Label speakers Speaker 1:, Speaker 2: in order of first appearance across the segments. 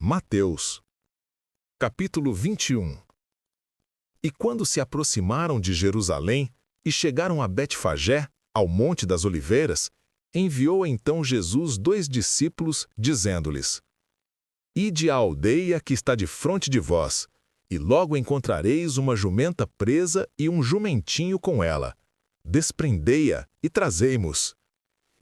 Speaker 1: Mateus, capítulo 21. E quando se aproximaram de Jerusalém e chegaram a Betfagé, ao Monte das Oliveiras, enviou então Jesus 2 discípulos, dizendo-lhes: Ide à aldeia que está defronte de vós, e logo encontrareis uma jumenta presa e um jumentinho com ela. Desprendei-a e trazei-mos.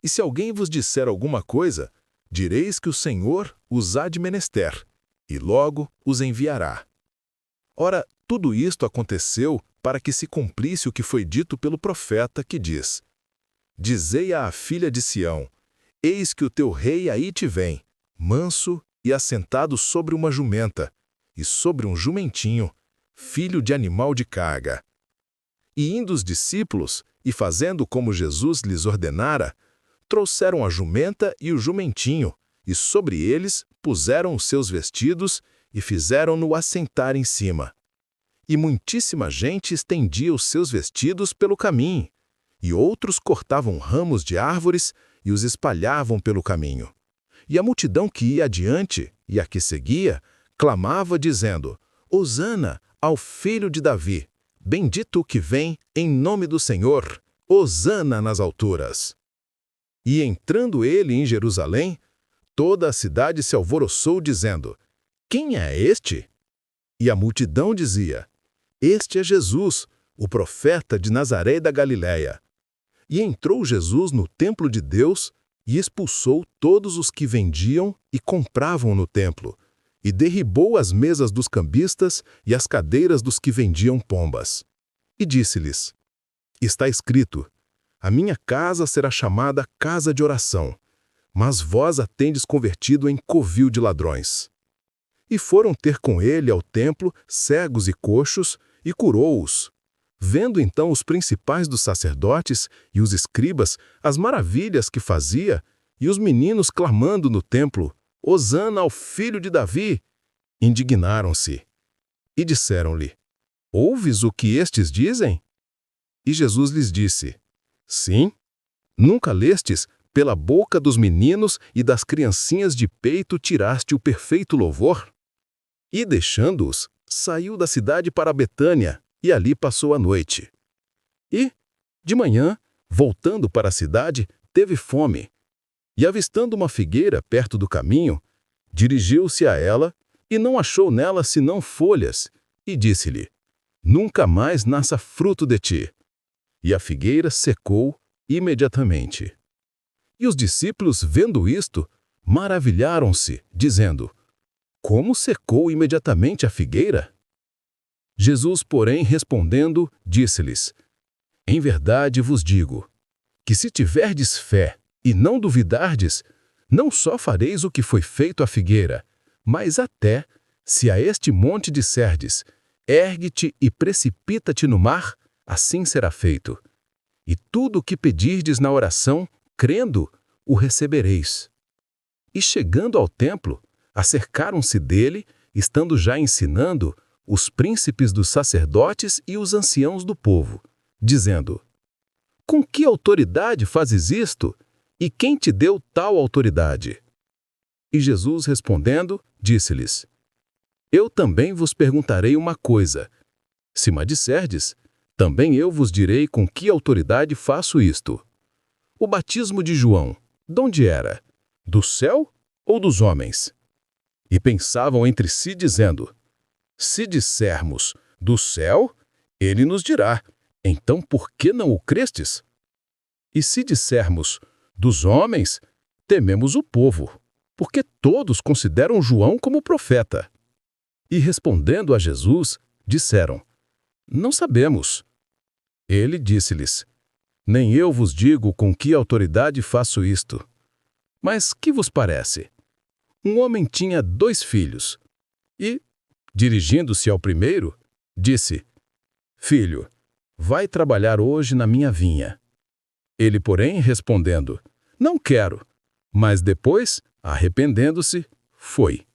Speaker 1: E se alguém vos disser alguma coisa, direis que o Senhor os há de menester, e logo os enviará. Ora, tudo isto aconteceu para que se cumprisse o que foi dito pelo profeta, que diz: Dizei à filha de Sião: Eis que o teu rei aí te vem, manso e assentado sobre uma jumenta, e sobre um jumentinho, filho de animal de carga. E indo os discípulos, e fazendo como Jesus lhes ordenara, trouxeram a jumenta e o jumentinho, e sobre eles puseram os seus vestidos e fizeram-no assentar em cima. E muitíssima gente estendia os seus vestidos pelo caminho, e outros cortavam ramos de árvores e os espalhavam pelo caminho. E a multidão que ia adiante e a que seguia clamava, dizendo: Hosana ao filho de Davi, bendito o que vem em nome do Senhor, hosana nas alturas. E entrando ele em Jerusalém, toda a cidade se alvoroçou, dizendo: Quem é este? E a multidão dizia: Este é Jesus, o profeta de Nazaré da Galiléia. E entrou Jesus no templo de Deus e expulsou todos os que vendiam e compravam no templo, e derribou as mesas dos cambistas e as cadeiras dos que vendiam pombas. E disse-lhes: Está escrito: A minha casa será chamada casa de oração, mas vós a tendes convertido em covil de ladrões. E foram ter com ele ao templo cegos e coxos, e curou-os. Vendo então os principais dos sacerdotes e os escribas as maravilhas que fazia, e os meninos clamando no templo: Hosana ao filho de Davi, indignaram-se. E disseram-lhe: Ouves o que estes dizem? E Jesus lhes disse: Sim, nunca lestes, pela boca dos meninos e das criancinhas de peito tiraste o perfeito louvor? E deixando-os, saiu da cidade para Betânia, e ali passou a noite. E, de manhã, voltando para a cidade, teve fome. E avistando uma figueira perto do caminho, dirigiu-se a ela, e não achou nela senão folhas, e disse-lhe: Nunca mais nasça fruto de ti. E a figueira secou imediatamente. E os discípulos, vendo isto, maravilharam-se, dizendo: Como secou imediatamente a figueira? Jesus, porém, respondendo, disse-lhes: Em verdade vos digo, que se tiverdes fé e não duvidardes, não só fareis o que foi feito à figueira, mas até, se a este monte disserdes: Ergue-te e precipita-te no mar, assim será feito. E tudo o que pedirdes na oração, crendo, o recebereis. E chegando ao templo, acercaram-se dele, estando já ensinando, os príncipes dos sacerdotes e os anciãos do povo, dizendo: Com que autoridade fazes isto? E quem te deu tal autoridade? E Jesus, respondendo, disse-lhes: Eu também vos perguntarei uma coisa. Se me disserdes, também eu vos direi com que autoridade faço isto. O batismo de João, donde era? Do céu ou dos homens? E pensavam entre si, dizendo: Se dissermos, do céu, ele nos dirá: Então por que não o crestes? E se dissermos, dos homens, tememos o povo, porque todos consideram João como profeta. E respondendo a Jesus, disseram: Não sabemos. Ele disse-lhes: Nem eu vos digo com que autoridade faço isto. Mas que vos parece? Um homem tinha 2 filhos, e, dirigindo-se ao primeiro, disse: Filho, vai trabalhar hoje na minha vinha. Ele, porém, respondendo: Não quero. Mas depois, arrependendo-se, foi.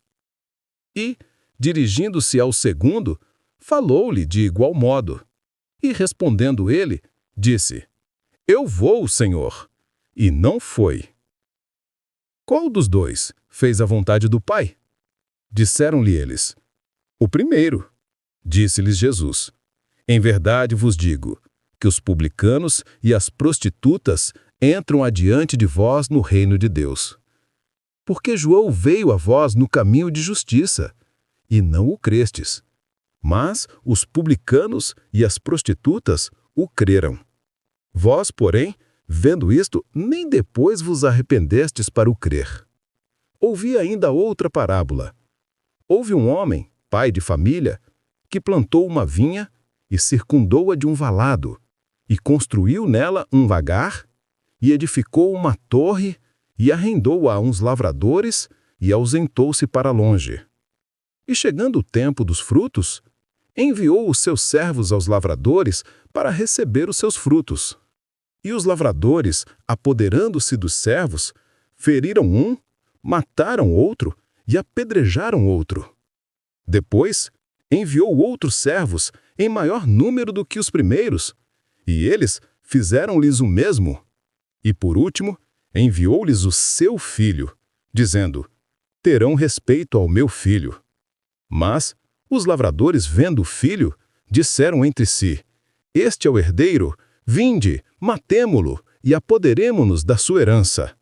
Speaker 1: E, dirigindo-se ao segundo, falou-lhe de igual modo. E respondendo ele, disse: Eu vou, Senhor. E não foi. Qual dos 2 fez a vontade do Pai?
Speaker 2: Disseram-lhe eles: O primeiro. Disse-lhes Jesus: Em verdade vos digo, que os publicanos e as prostitutas entram adiante de vós no reino de Deus. Porque João veio a vós no caminho de justiça, e não o crestes. Mas os publicanos e as prostitutas o creram. Vós, porém, vendo isto, nem depois vos arrependestes para o crer. Ouvi ainda outra parábola. Houve um homem, pai de família, que plantou uma vinha e circundou-a de um valado, e construiu nela um lagar, e edificou uma torre, e arrendou-a a uns lavradores, e ausentou-se para longe. E chegando o tempo dos frutos, enviou os seus servos aos lavradores para receber os seus frutos. E os lavradores, apoderando-se dos servos, feriram um, mataram outro e apedrejaram outro. Depois, enviou outros servos em maior número do que os primeiros, e eles fizeram-lhes o mesmo. E por último, enviou-lhes o seu filho, dizendo: Terão respeito ao meu filho. Mas os lavradores, vendo o filho, disseram entre si: Este é o herdeiro, vinde, matemo-lo e apoderemo-nos da sua herança.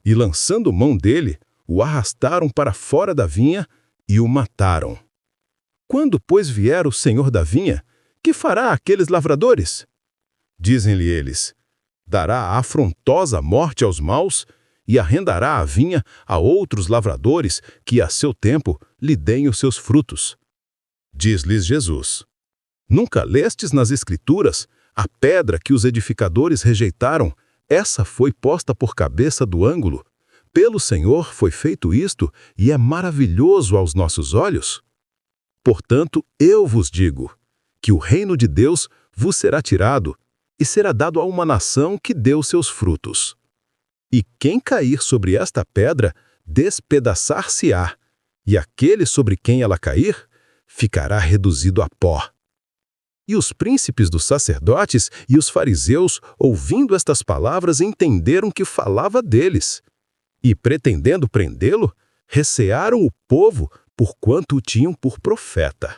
Speaker 2: E lançando mão dele, o arrastaram para fora da vinha e o mataram. Quando, pois, vier o senhor da vinha, que fará aqueles lavradores? Dizem-lhe eles: Dará afrontosa morte aos maus e arrendará a vinha a outros lavradores que, a seu tempo, lhe deem os seus frutos. Diz-lhes Jesus: Nunca lestes nas Escrituras a pedra que os edificadores rejeitaram? Essa foi posta por cabeça do ângulo. Pelo Senhor foi feito isto, e é maravilhoso aos nossos olhos. Portanto, eu vos digo, que o reino de Deus vos será tirado, e será dado a uma nação que deu seus frutos. E quem cair sobre esta pedra, despedaçar-se-á, e aquele sobre quem ela cair, ficará reduzido a pó. E os príncipes dos sacerdotes e os fariseus, ouvindo estas palavras, entenderam que falava deles. E, pretendendo prendê-lo, recearam o povo, porquanto o tinham por profeta.